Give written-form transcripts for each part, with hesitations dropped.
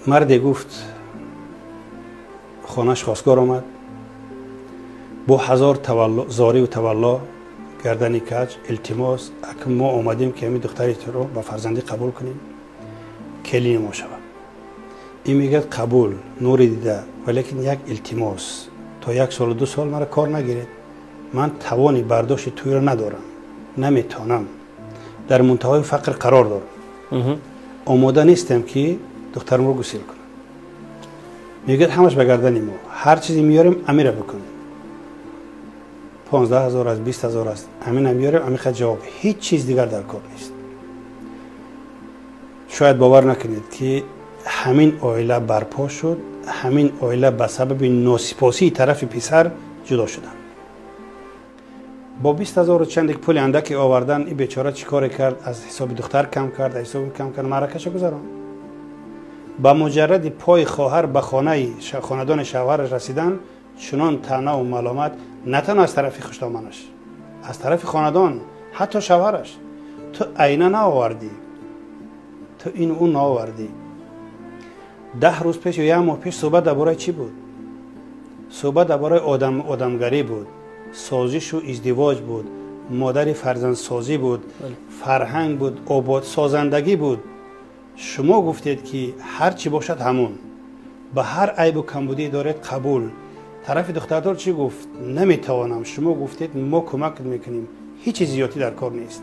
مردی گفت خانهش خواستگار آمد با 1000 زاری و تولا گردنی کج التماس اگه ما آمدیم که همین دختری تو رو با فرزندی قبول کنیم کلین ما شود. این میگه قبول نوری دیده ولیکن یک التماس تا 1 سال و 2 سال مرا کار نگیرید. من توانی برداشت توی رو ندارم، نمیتونم، در منتهای فقر قرار دارم، آماده نیستم که دخترم رو گسیل کنم. میگه همش به گردن ما، هر چیزی میاریم امیر بکنیم، 15,000 است 20,000 است امین میاریم. امین خد جواب هیچ چیز دیگر در کار نیست. شاید باور نکنید که همین عائله برپا شد، همین عائله به سبب ناسپاسی طرف پسر جدا شدن. با 20,000 چند یک پول اندکی آوردن این بیچاره چیکار کرد؟ از حساب دختر کم کرد، از حساب کم کرد، معرکش گذارن. با مجرد پای خواهر به خاندان شوهرش رسیدن چنان طعنه و ملامت نه تنها از طرف خوشدامنش، از طرف خاندان، حتی شوهرش. تو عینه نآوردی، تو این اون نآوردی. 10 روز پیش یا 1 ماه پیش صحبت درباره چی بود؟ صحبت درباره آدمگری بود، سازش و ازدواج بود، مادر فرزندسازی بود، فرهنگ بود، آباد سازندگی بود. شما گفتید که هر چی باشد همون، به هر عیب و کمبودی دارید قبول. طرف دختردار چی گفت؟ نمیتوانم. شما گفتید ما کمک میکنیم، هیچ زیادی در کار نیست.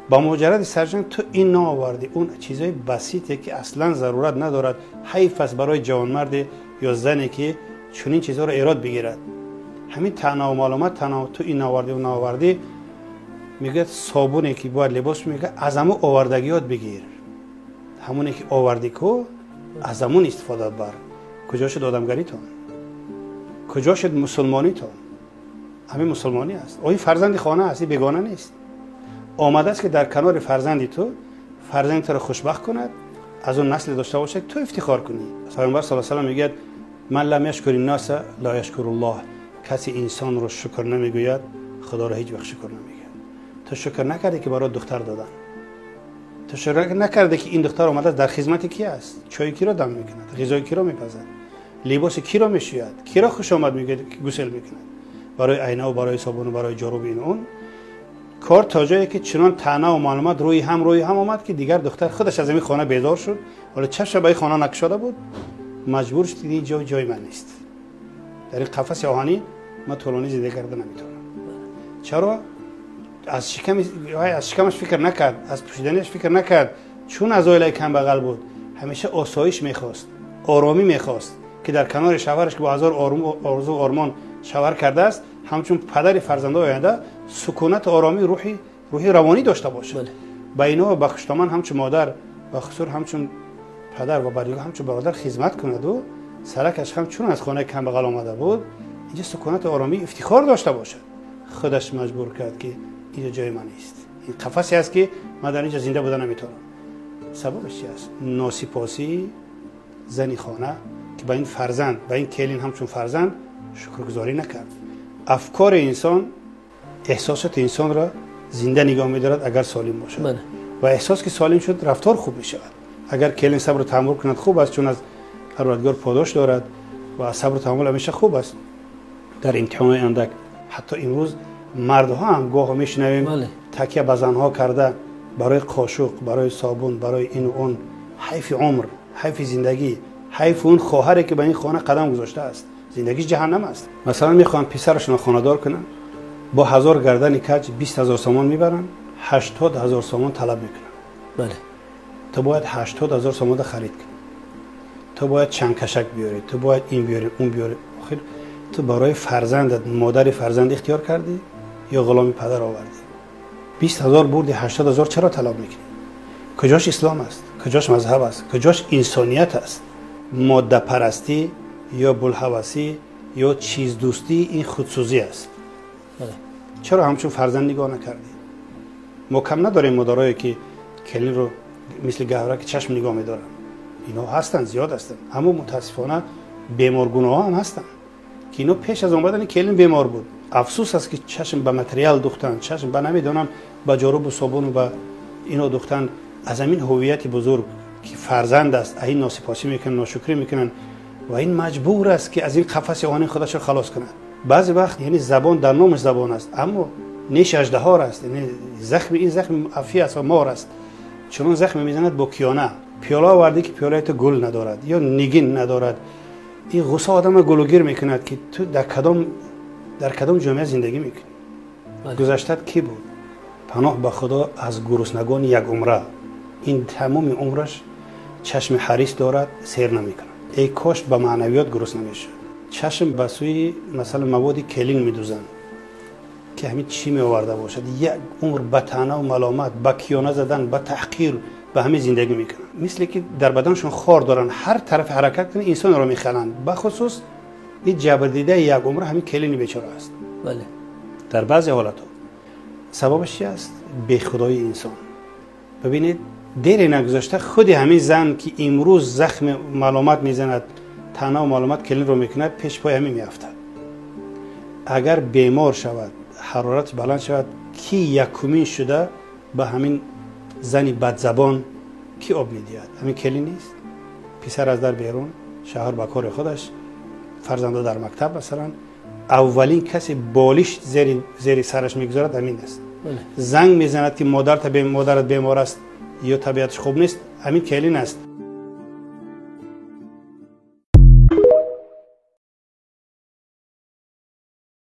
با مجرد سرجنگ تو این نآوردی، اون چیزای بسیطه که اصلا ضرورت ندارد. حیف است برای جوانمرد یا زنی که چنین چیزا رو ایراد بگیرد. همین طعنه و ملامت، طعنه تو این نآوردی و نآوردی. میگه صابونی که باید لباس، میگه از همون آوردگیات بگیر، همونی که آوردی کو از همون استفاده بر. کجا شد آدمگریتون؟ کجا شد مسلمانیتون؟ همین مسلمانی است. این فرزند خانه است، بیگانه نیست. آمده است که در کنار فرزندی تو، فرزند تو رو خوشبخت کند، از اون نسل داشته باشه تو افتخار کنی. پیامبر صلی الله علیه و آله میگه من لم یشکر الناس لا یشکر الله. کسی انسان رو شکر نمیگوید خدا رو هیچ وقت شکر نمیگه. تو شکر نکردی که برای دختر دادن، تو شکر نکردی که این دختر اومده در خدمت کی است، چای کی رو دم میکند، غذای کی رو میپزد، لباس کی رو میشوید، کی رو خوش آمد میگه که گسل میکند، برای عینه و برای صابون و برای جارو این اون. کار تا جایی که چنان طعنه و معلومات روی هم آمد که دیگر دختر خودش از این خانه بیدار شد. حالا چشم به این خانه نکشاده بود، مجبور شد این جای من نیست، در این قفس آهنی من طولانی زنده کردن نمیتونم. چرا؟ از شکمش فکر نکرد، از پوشیدنش فکر نکرد، چون از عائله کم بغل بود. همیشه آسایش میخواست، آرامی میخواست که در کنار شوهرش که با هزار آرزو و آرمان شوهر کرده است، همچون پدر فرزندان آینده سکونت آرامی روحی روانی داشته باشه. با اینا با خوشتامن همچون مادر و خصوص همچون پدر و بریگاه همچون برادر خدمت کند و سرکش همچون از خانه کم بغل آمده بود، اینجا سکونت آرامی افتخار داشته باشه. خودش مجبور کرد که اینجا جای من نیست، این قفسی است که من در اینجا زنده بودن نمیتونم. سببش چی است؟ ناسپاسی زنی خانه که با این فرزند، با این کلین همچون فرزند شکرگزاری نکرد. افکار انسان، احساسات انسان را زنده نگاه می‌دارد اگر سالم باشد. و احساس که سالم شد رفتار خوب می‌شود. اگر کلین صبر و تحمل کند خوب است، چون از پروردگار پاداش دارد و صبر و تحمل همیشه خوب است. در امتحانات اندک حتی امروز مردها هم گاه میشنویم تکیه به زنها کرده برای قاشق، برای صابون، برای این و اون. حیف عمر، حیف زندگی، حیف اون خواهری که به این خانه قدم گذاشته است. زندگی جهنم است. مثلا میخوان پسرشون خانه‌دار کنن، با 1000 گردن کج 20,000 سامان میبرن، 80,000 سامان طلب میکنن. تو باید 80,000 سامان خرید کنی، تو باید چند کشک بیاری، تو باید این بیاری اون بیاری. آخر تو برای فرزندت مادر فرزند اختیار کردی یا غلامی پدر آوردی؟ 20,000 بردی، 80,000 چرا طلب میکنی؟ کجاش اسلام است؟ کجاش مذهب است؟ کجاش انسانیت است؟ ماده پرستی یا بلحوثی یا چیز دوستی این خودسوزی است. چرا همچون فرزند نگاه نکردی؟ ما کم نداریم مادرایی که کلین رو مثل گهواره که چشم نگاه میدارن. اینا هستن، زیاد هستن. اما متاسفانه بیمارگونه هم هستن که اینا پیش از اومدن کلین بیمار بود. افسوس است که چشم به متریال دوختن، چشم به نمیدونم به جارو و صابون و اینا دوختن. از همین هویت بزرگ که فرزند است این ناسپاسی میکنن، ناشکری میکنن و این مجبور است که از این قفس آهنین خودش رو خلاص کنه. بعضی وقت یعنی زبان در نامش زبان است اما نیش اژدها است، یعنی زخم این زخم افی است و مار است. چون زخم میزند با کیانه، پیاله آورده که پیاله تو گل ندارد یا نگین ندارد. این غصه آدم گلوگیر میکند که تو در کدام جامعه زندگی میکنی. گذشتت کی بود؟ پناه به خدا از گرسنگان یک عمره، این تمام عمرش چشم حریص دارد، سیر نمیکنه. ای کاش به معنویات گرسنه نمیشد. چشم به سوی مثلا مواد کلین میدوزند که همین چی می آورده باشد. یک عمر به طعنه و ملامت، به کیانه زدن، به تحقیر به همین زندگی میکنن. مثل که در بدنشون خار دارن، هر طرف حرکت کنه انسان رو میخلند. به خصوص این جبر دیده یک عمر همین کلین بیچاره است. بله. در بعضی حالات سببش چی است؟ بی خدای انسان. ببینید دیر نگذشته خود همین زن که امروز زخم ملامت میزند، طعنه و ملامت کلین رو میکند، پیش پای همین میافتد. اگر بیمار شود، حرارت بلند شود، کی یکمین شده به همین زنی بدزبان کی آب میدهد؟ همین کلین نیست؟ پسر از در بیرون، شوهر به کار خودش، فرزنده در مکتب مثلا، اولین کسی بالیش زیر سرش میگذارد همین است. زنگ میزند که مادرت بیمار است یا طبیعتش خوب نیست، همین کلین است.